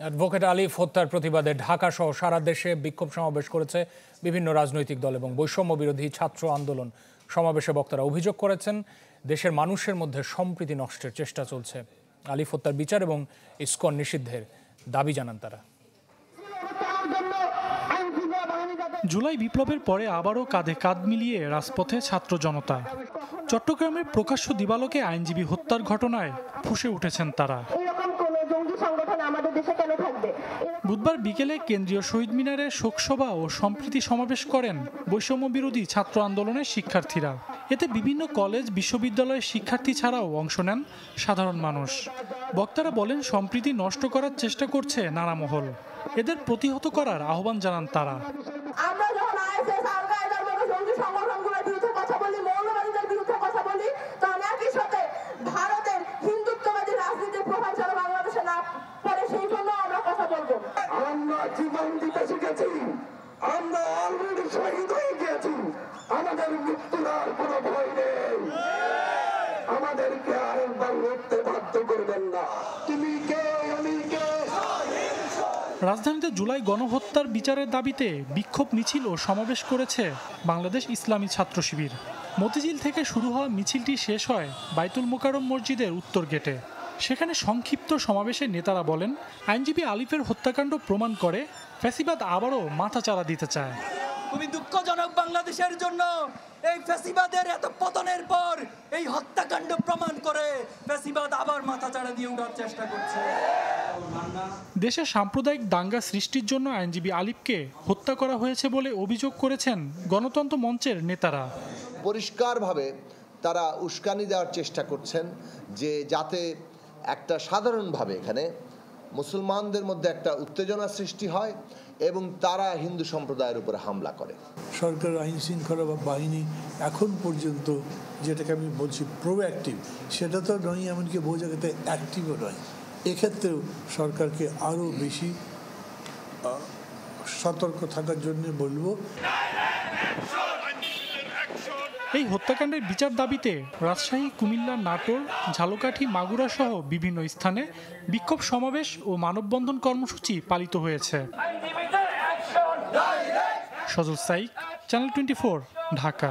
Advocate আলিফ হত্যার প্রতিবাদে ঢাকা সহ সারা দেশে বিক্ষোভ সমাবেশ করেছে বিভিন্ন রাজনৈতিক দল এবং বৈষম্য বিরোধী ছাত্র আন্দোলন। সমাবেশে বক্তারা অভিযোগ করেছেন, দেশের মানুষের মধ্যে সম্প্রীতি নষ্টের চেষ্টা চলছে। আলিফ হত্যার বিচার এবং ইসকন নিষিদ্ধের দাবি জানান তারা। জুলাই বিপ্লবের পরে আবারও কাঁধে কাঁধ মিলিয়ে রাজপথে ছাত্র জনতা। চট্টগ্রামের প্রকাশ্য দিবালোকে আইনজীবী হত্যার ঘটনায় ফুঁসে উঠেছেন তারা। বুধবার বিকেলে কেন্দ্রীয় শহীদ মিনারে শোকসভা ও সম্প্রীতি সমাবেশ করেন বৈষম্য বিরোধী ছাত্র আন্দোলনের শিক্ষার্থীরা। এতে বিভিন্ন কলেজ বিশ্ববিদ্যালয়ের শিক্ষার্থী ছাড়াও অংশ নেন সাধারণ মানুষ। বক্তারা বলেন, সম্প্রীতি নষ্ট করার চেষ্টা করছে নানা মহল, এদের প্রতিহত করার আহ্বান জানান তারা। আমরা জীবন দিতে শিখেছি, আমরা অলরেডি শহীদ হয়ে গিয়েছি, আমাদের মৃত্যুর আর কোনো ভয় নেই, আমাদেরকে আরেকবার লড়তে বাধ্য করবেন না। তুমি কে, আমি কে? রাজধানীতে জুলাই গণহত্যার বিচারের দাবিতে বিক্ষোভ মিছিল ও সমাবেশ করেছে বাংলাদেশ ইসলামী ছাত্র শিবির। মতিঝিল থেকে শুরু হওয়া মিছিলটি শেষ হয় বাইতুল মোকাররম মসজিদের উত্তর গেটে। সেখানে সংক্ষিপ্ত সমাবেশে নেতারা বলেন, আইনজীবী আলিফের হত্যাকাণ্ড প্রমাণ করে ফ্যাসিবাদ আবারও মাথাচাড়া দিতে চায়। খুবই দুঃখজনক বাংলাদেশের জন্য, এই ফ্যাসিবাদের এত পতনের পর এই হত্যাকাণ্ড প্রমাণ করে ফ্যাসিবাদ আবার মাথাচাড়া দিয়ে ওঠার চেষ্টা করছে। দেশে সাম্প্রদায়িক দাঙ্গা সৃষ্টির জন্য আইনজীবী আলিফকে হত্যা করা হয়েছে বলে অভিযোগ করেছেন গণতন্ত্র মঞ্চের নেতারা। পরিষ্কারভাবে তারা উস্কানি দেওয়ার চেষ্টা করছেন যে যাতে একটা সাধারণভাবে এখানে মুসলমানদের মধ্যে একটা উত্তেজনা সৃষ্টি হয় এবং তারা হিন্দু সম্প্রদায়ের উপরে হামলা করে। সরকার আইন শৃঙ্খলা বাহিনী এখন পর্যন্ত যেটাকে আমি বলছি প্রোঅ্যাক্টিভ, সেটা তো নয়, এমনকি বহু জায়গাতে অ্যাক্টিভও নয়। এক্ষেত্রেও সরকারকে আরও বেশি সতর্ক থাকার জন্য বলবো। এই হত্যাকাণ্ডের বিচার দাবিতে রাজশাহী, কুমিল্লা, নাটোর, ঝালকাঠি, মাগুরা সহ বিভিন্ন স্থানে বিক্ষোভ সমাবেশ ও মানববন্ধন কর্মসূচি পালিত হয়েছে। সজল সাইক, চ্যানেল 24, ঢাকা।